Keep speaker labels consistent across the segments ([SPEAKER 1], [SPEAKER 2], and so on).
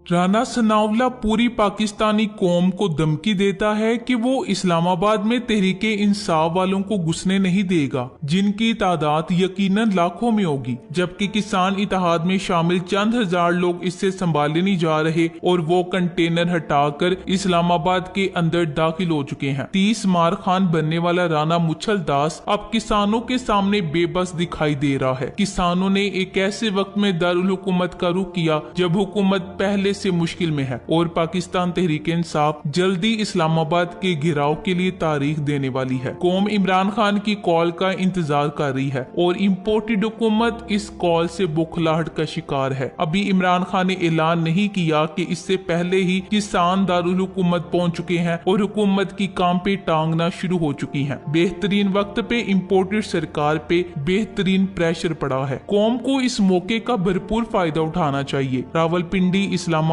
[SPEAKER 1] राना सनाउल्लाह पूरी पाकिस्तानी कौम को धमकी देता है कि वो इस्लामाबाद में तहरीके इंसाफ वालों को घुसने नहीं देगा, जिनकी तादाद यकीनन लाखों में होगी, जबकि किसान इत्तेहाद में शामिल चंद हजार लोग इससे संभाले नहीं जा रहे और वो कंटेनर हटाकर इस्लामाबाद के अंदर दाखिल हो चुके हैं। 30 मार खान बनने वाला राना मुच्छल दास अब किसानों के सामने बेबस दिखाई दे रहा है। किसानों ने एक ऐसे वक्त में दारुल हुकूमत का रुख किया जब हुकूमत पहले से मुश्किल में है और पाकिस्तान तहरीक इंसाफ जल्दी इस्लामाबाद के घिराव के लिए तारीख देने वाली है। कौम इमरान खान की कॉल का इंतजार कर रही है और इम्पोर्टेड हुकूमत इस कॉल से बुखलाहट का शिकार है। अभी इमरान खान ने ऐलान नहीं किया कि इससे पहले ही किसान दारुल हुकूमत पहुंच चुके हैं और हुकूमत की काम पे टांगना शुरू हो चुकी है। बेहतरीन वक्त पे इम्पोर्टेड सरकार पे बेहतरीन प्रेशर पड़ा है। कौम को इस मौके का भरपूर फायदा उठाना चाहिए। रावलपिंडी, इस्लामाबाद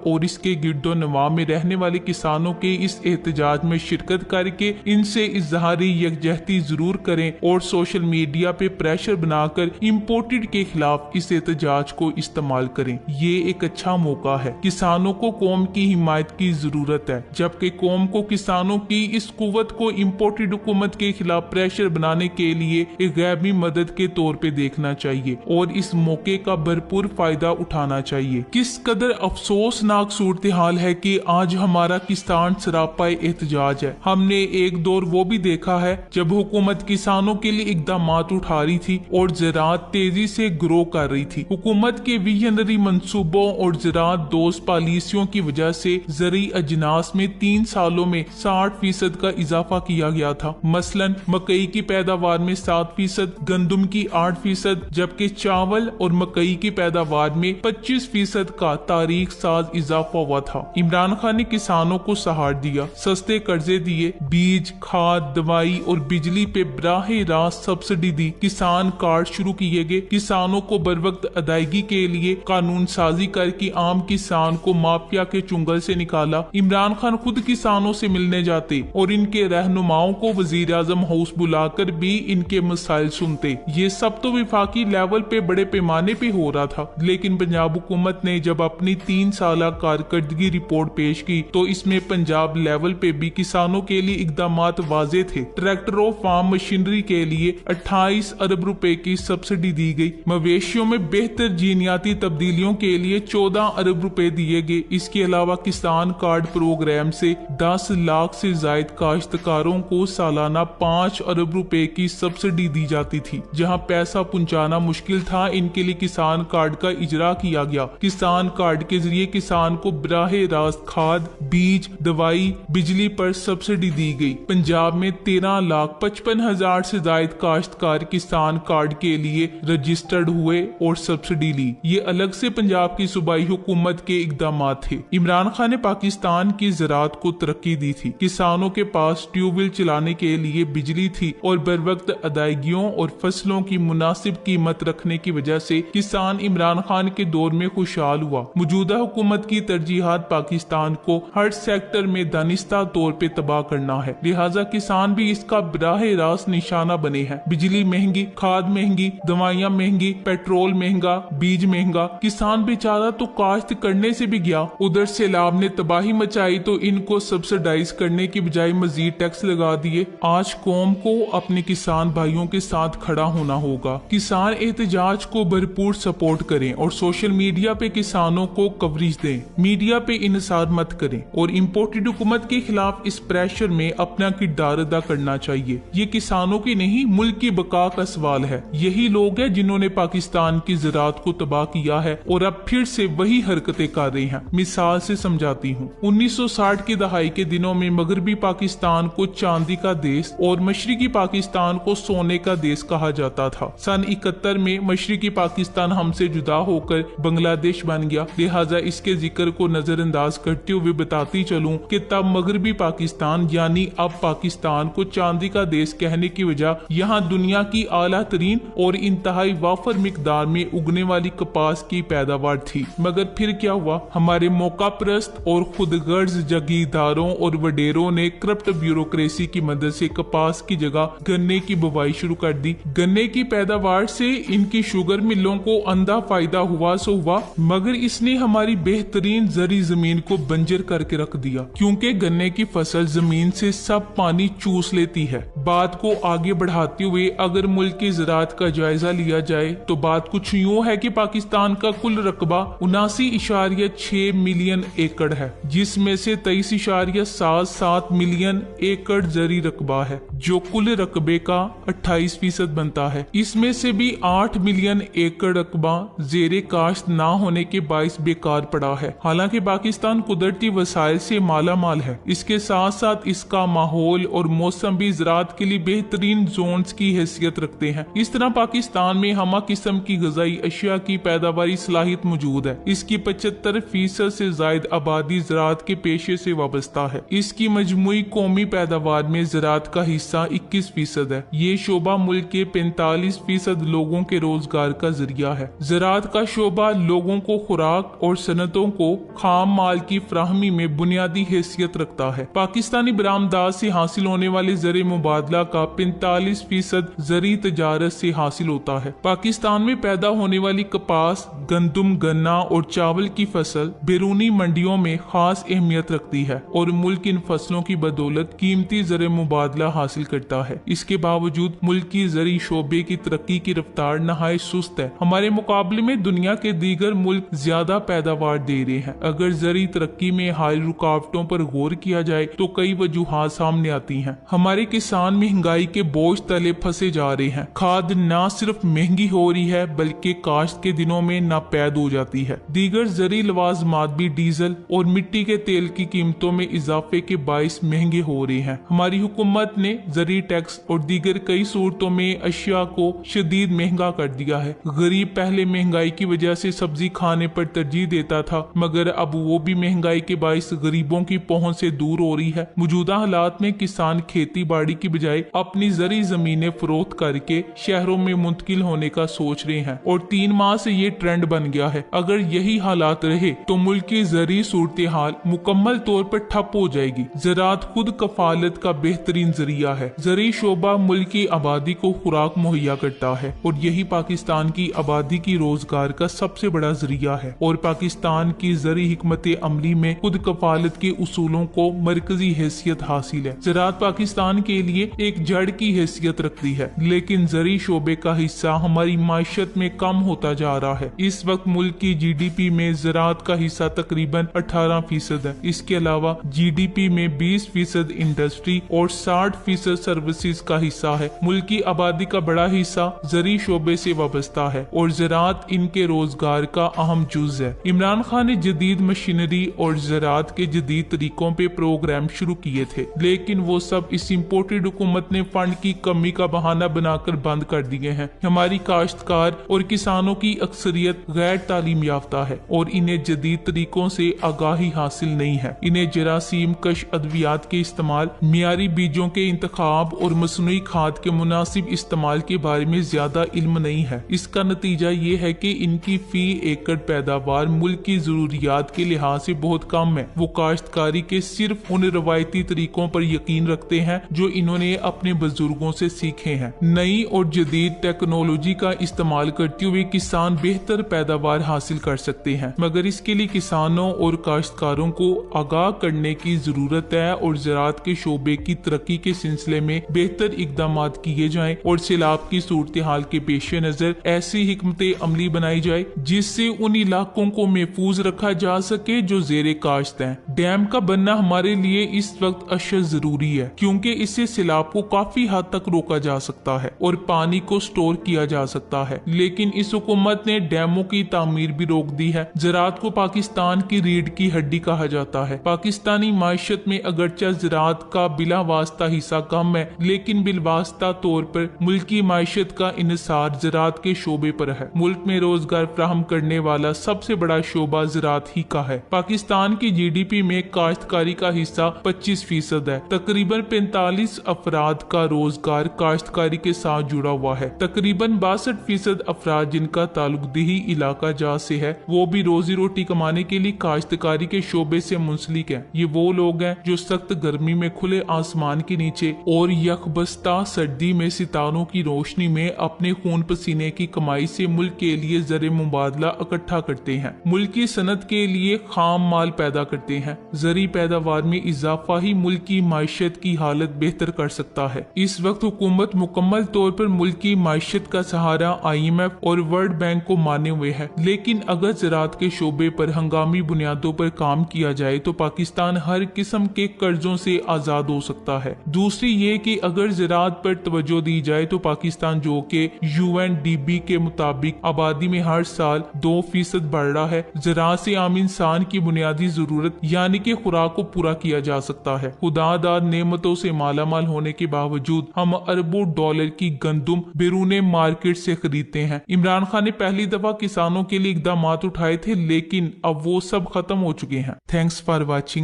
[SPEAKER 1] और इसके गिरदो नवाह में रहने वाले किसानों के इस एहतजाज में शिरकत करके इनसे इजहारी यकजहती जरूर करें और सोशल मीडिया पे प्रेशर बनाकर इम्पोर्टेड के खिलाफ इस एहतजाज को इस्तेमाल करें। ये एक अच्छा मौका है। किसानों को कौम की हिमायत की जरूरत है, जबकि कौम को किसानों की इस कुव्वत को इम्पोर्टेड हुकूमत के खिलाफ प्रेशर बनाने के लिए एक गैबी मदद के तौर पे देखना चाहिए और इस मौके का भरपूर फायदा उठाना चाहिए। किस कदर अफसोसनाक सूरत हाल है कि आज हमारा किसान सरापा एहतजाज है। हमने एक दौर वो भी देखा है जब हुकूमत किसानों के लिए इकदाम उठा रही थी और ज़राअत तेजी से ग्रो कर रही थी। हुकूमत के विजनरी मंसूबों और ज़राअत दोस्त पॉलिसियों की वजह से ज़रूरी अजनास में 3 सालों में 60% का इजाफा किया गया था। मसलन मकई की पैदावार में 7%, गंदम की 8%, जबकि चावल और मकई की पैदावार में 25% का तारीख साज इजाफा हुआ था। इमरान खान ने किसानों को सहारा दिया, सस्ते कर्जे दिए, बीज, खाद, दवाई और बिजली पे बराहे रास्त सब्सिडी दी, किसान कार्ड शुरू किए गए, किसानों को बरवक्त अदायगी के लिए कानून साजी करके आम किसान को माफिया के चुंगल से निकाला। इमरान खान खुद किसानों से मिलने जाते और इनके रहनुमाओं को वजीर आजम हाउस बुलाकर भी इनके मसाइल सुनते। ये सब तो विफाकी लेवल पे बड़े पैमाने पे हो रहा था, लेकिन पंजाब हुकूमत ने जब अपनी 3 साल कारकर्दगी रिपोर्ट पेश की तो इसमें पंजाब लेवल पे भी किसानों के लिए इकदाम वाजे थे। ट्रैक्टर और फार्म मशीनरी के लिए 28 अरब रुपए की सब्सिडी दी गई। मवेशियों में बेहतर जीनियाती तब्दीलियों के लिए 14 अरब रुपए दिए गए। इसके अलावा किसान कार्ड प्रोग्राम से 10 लाख से जायद काश्तकारों को सालाना 5 अरब रुपए की सब्सिडी दी जाती थी। जहां पैसा पहुंचाना मुश्किल था, इनके लिए किसान कार्ड का इजरा किया गया। किसान कार्ड के जरिए किसान को बराहे रास्त खाद, बीज, दवाई, बिजली पर सब्सिडी दी गई। पंजाब में 13,55,000 से जायद काश्तकार किसान कार्ड के लिए रजिस्टर्ड हुए और सब्सिडी ली। ये अलग से पंजाब की सूबाई हुकूमत के इकदाम थे। इमरान खान ने पाकिस्तान की ज़राअत को तरक्की दी थी। किसानों के पास ट्यूबवेल चलाने के लिए बिजली थी और बरवक्त अदायगियों और फसलों की मुनासिब कीमत रखने की वजह से किसान इमरान खान के दौर में खुशहाल हुआ। मौजूदा हुकूमत की तरजीहात पाकिस्तान को हर सेक्टर में दानिस्ता तौर पे तबाह करना है, लिहाजा किसान भी इसका बराहे रास्त निशाना बने हैं। बिजली महंगी, खाद महंगी, दवाइयाँ महंगी, पेट्रोल महंगा, बीज महंगा। किसान बेचारा तो काश्त करने से भी गया, उधर सैलाब ने तबाही मचाई तो इनको सब्सिडाइज करने की बजाय मजीद टैक्स लगा दिए। आज कौम को अपने किसान भाइयों के साथ खड़ा होना होगा। किसान एहतजाज को भरपूर सपोर्ट करें और सोशल मीडिया पे किसानों को कवरेज दें। मीडिया पे इनसार मत करें और इम्पोर्टेड हुकूमत के खिलाफ इस प्रेशर में अपना किरदार अदा करना चाहिए। ये किसानों की नहीं, मुल्क की बका का सवाल है। यही लोग हैं जिन्होंने पाकिस्तान की ज़राअत को तबाह किया है और अब फिर से वही हरकतें कर रहे हैं। मिसाल से समझाती हूँ। 1960 की दहाई के दिनों में मगरबी पाकिस्तान को चांदी का देश और मशरिकी पाकिस्तान को सोने का देश कहा जाता था। सन 71 में मशरिकी पाकिस्तान हमसे जुदा होकर बांग्लादेश बन गया। लिहाजा इसके जिक्र को नजरअंदाज करते हुए बताती चलूं कि तब मगरबी पाकिस्तान यानी अब पाकिस्तान को चांदी का देश कहने की वजह यहाँ दुनिया की आला तरीन और इंतहाई वाफर मिकदार में उगने वाली कपास की पैदावार थी। मगर फिर क्या हुआ? हमारे मौका परस्त और खुदगर्ज जागीरदारों और वडेरों ने करप्ट ब्यूरोक्रेसी की मदद से कपास की जगह गन्ने की बुवाई शुरू कर दी। गन्ने की पैदावार से इनकी शुगर मिलों को अंधा फायदा हुआ सो हुआ, मगर इसने हमारी बेहतरीन जरी जमीन को बंजर करके रख दिया, क्योंकि गन्ने की फसल जमीन से सब पानी चूस लेती है। बात को आगे बढ़ाते हुए अगर मुल्क की ज़राअत का जायजा लिया जाए तो बात कुछ यूं है कि पाकिस्तान का कुल रकबा 79.6 मिलियन एकड़ है, जिसमें से 23.77 मिलियन एकड़ जरी रकबा है, जो कुल रकबे का 28% बनता है। इसमें से भी 8 मिलियन एकड़ रकबा जेरे काश्त ना होने के बाइस बेकार पड़ा है। हालांकि पाकिस्तान कुदरती वसाइल से माला माल है, इसके साथ साथ इसका माहौल और मौसम भी ज़राअत के लिए बेहतरीन जोन्स की हैसियत रखते हैं। इस तरह पाकिस्तान में हमा किस्म की ग़िज़ाई अशिया की पैदावारी सलाहियत मौजूद है। इसकी 75% से जायद आबादी ज़राअत के पेशे से वाबस्ता है। इसकी मजमूई कौमी पैदावार में ज़राअत का हिस्सा 21% है। ये शोबा मुल्क के 45% लोगों के रोजगार का जरिया है। ज़राअत का शोबा लोगों को खुराक और सनतों को खाम माल की फ्राहमी में बुनियादी हैसियत रखता है। पाकिस्तानी बरामदात से हासिल होने वाले ज़र मुबादला का 45% ज़री तजारत से हासिल होता है। पाकिस्तान में पैदा होने वाली कपास, गंदम, गन्ना और चावल की फसल बैरूनी मंडियों में खास अहमियत रखती है और मुल्क इन फसलों की बदौलत कीमती ज़र मुबादला हासिल करता है। इसके बावजूद मुल्क की ज़री शोबे की तरक्की की रफ्तार नहायत सुस्त है। हमारे मुकाबले में दुनिया के दीगर मुल्क ज्यादा पैदावार दे रहे हैं। अगर ज़री तरक्की में हाल रुकावटों पर गौर किया जाए तो कई वजूहात सामने आती हैं। हमारे किसान महंगाई के बोझ तले फंसे जा रहे हैं। खाद न सिर्फ महंगी हो रही है बल्कि काश्त के दिनों में नापैद हो जाती है। दीगर ज़री लवाजमात भी डीजल और मिट्टी के तेल की कीमतों में इजाफे के बाइस महंगे हो रहे हैं। हमारी हुकूमत ने ज़री टैक्स और दीगर कई सूरतों में अशिया को शदीद महंगा कर दिया है। गरीब पहले महंगाई की वजह से सब्जी खाने पर तरजीह देता था, मगर अब वो भी महंगाई के बाइस गरीबों की पहुंच से दूर हो रही है। मौजूदा हालात में किसान खेती बाड़ी की बजाय अपनी ज़री जमीनें फरोख्त करके शहरों में मुंतकिल होने का सोच रहे हैं और 3 माह से ये ट्रेंड बन गया है। अगर यही हालात रहे तो मुल्क की ज़री सूरत हाल मुकम्मल तौर पर ठप हो जाएगी। ज़राअत खुद कफालत का बेहतरीन जरिया है। ज़री शोबा मुल्क की आबादी को खुराक मुहैया करता है और यही पाकिस्तान की आबादी की रोजगार का सबसे बड़ा जरिया है। और पाकिस्तान की ज़री हिकमत अमली में खुद कफालत के उसूलों को मरकजी हैसियत हासिल है। ज़राअत पाकिस्तान के लिए एक जड़ की हैसियत रखती है, लेकिन ज़री शोबे का हिस्सा हमारी माशत में कम होता जा रहा है। इस वक्त मुल्क की GDP में ज़राअत का हिस्सा तकरीबन 18% है। इसके अलावा GDP में 20% इंडस्ट्री और 60% सर्विसेज का हिस्सा है। मुल्क की आबादी का बड़ा हिस्सा ज़री शोबे से वाबस्ता है और ज़राअत इनके रोजगार का अहम जुज है। इमरान खान ने जदीद मशीनरी और ज़राअत के जदीद तरीकों पे प्रोग्राम शुरू किए थे, लेकिन वो सब इस इम्पोर्टेड हुकूमत ने फंड की कमी का बहाना बनाकर बंद कर दिए हैं। हमारी काश्तकार और किसानों की अक्सरियत गैर तालीम याफ्ता है और इन्हें जदीद तरीकों से आगाही हासिल नहीं है। इन्हें जरासीम कश अद्वियात के इस्तेमाल, मियारी बीजों के इंतखाब और मसनूई खाद के मुनासिब इस्तेमाल के बारे में ज्यादा इल्म नहीं है। इसका नतीजा ये है कि इनकी फी एकड़ पैदावार मुल्क की जरूरियात के लिहाज से बहुत कम है। वो काश्तकारी के सिर्फ उन रवायती तरीकों पर यकीन रखते हैं जो इन्होंने अपने बुजुर्गों से सीखे हैं। नई और जदीद टेक्नोलॉजी का इस्तेमाल करते हुए किसान बेहतर पैदावार हासिल कर सकते हैं, मगर इसके लिए किसानों और काश्तकारों को आगाह करने की जरूरत है और ज़राअत के शोबे की तरक्की के सिलसिले में बेहतर इकदाम किए जाएं और सैलाब की सूरत हाल के पेश नजर ऐसी हिकमत अमली बनाई जाए जिससे उन इलाकों को महफूज रखा जा सके जो ज़ेरे काश्त हैं। डैम का बनना हमारे लिए इस वक्त अशद जरूरी है, क्योंकि इससे सैलाब को काफी हद तक रोका जा सकता है और पानी को स्टोर किया जा सकता है। लेकिन इस हुकूमत ने डैमों की तामीर भी रोक दी है। ज़राअत को पाकिस्तान की रीढ़ की हड्डी कहा जाता है। पाकिस्तानी माशत में अगरचा ज़राअत का बिला वास्ता हिस्सा कम है, लेकिन बिलवास्ता तौर पर मुल्क की माशत का इन्हिसार ज़राअत के शोबे पर है। मुल्क में रोजगार फ्राहम करने वाला सबसे बड़ा शोबा ज़राअत ही का है। पाकिस्तान की GDP में काश्तकारी का हिस्सा 25% है। तकरीबन 45 अफराद का रोजगार काश्तकारी के साथ जुड़ा हुआ है। तकरीबन 62% अफराद जिनका ताल्लुक देही इलाका जा से है वो भी रोजी रोटी कमाने के लिए काश्तकारी के शोबे से मुंसलिक है। ये वो लोग हैं जो सख्त गर्मी में खुले आसमान के नीचे और यकबस्ता सर्दी में सितारों की रोशनी में अपने खून पसीने की कमाई से मुल्क के लिए ज़र मुबादला इकट्ठा करते हैं, मुल्क की सनत के लिए खाम माल पैदा करते हैं। ज़री पैदावार में इजाफा ही मुल्क की माइशत की हालत बेहतर कर सकता है। इस वक्त हुकूमत मुकम्मल तौर पर मुल्क की माइशत का सहारा IMF और वर्ल्ड बैंक को माने हुए है, लेकिन अगर ज़राअत के शोबे पर हंगामी बुनियादों पर काम किया जाए तो पाकिस्तान हर किस्म के कर्जों से आजाद हो सकता है। दूसरी ये कि अगर ज़राअत पर तवज्जो दी जाए तो पाकिस्तान, जो कि UNDP के मुताबिक आबादी में हर साल 2% बढ़ रहा है, ज़राअत से आम इंसान की बुनियादी जरूरत यानी कि खुराक को पूरा किया जा सकता है। खुदादाद नेमतों से मालामाल होने के बावजूद हम अरबों डॉलर की गंदुम बैरून मार्केट से खरीदते हैं। इमरान खान ने पहली दफा किसानों के लिए इकदाम उठाए थे, लेकिन अब वो सब खत्म हो चुके हैं। Thanks for watching.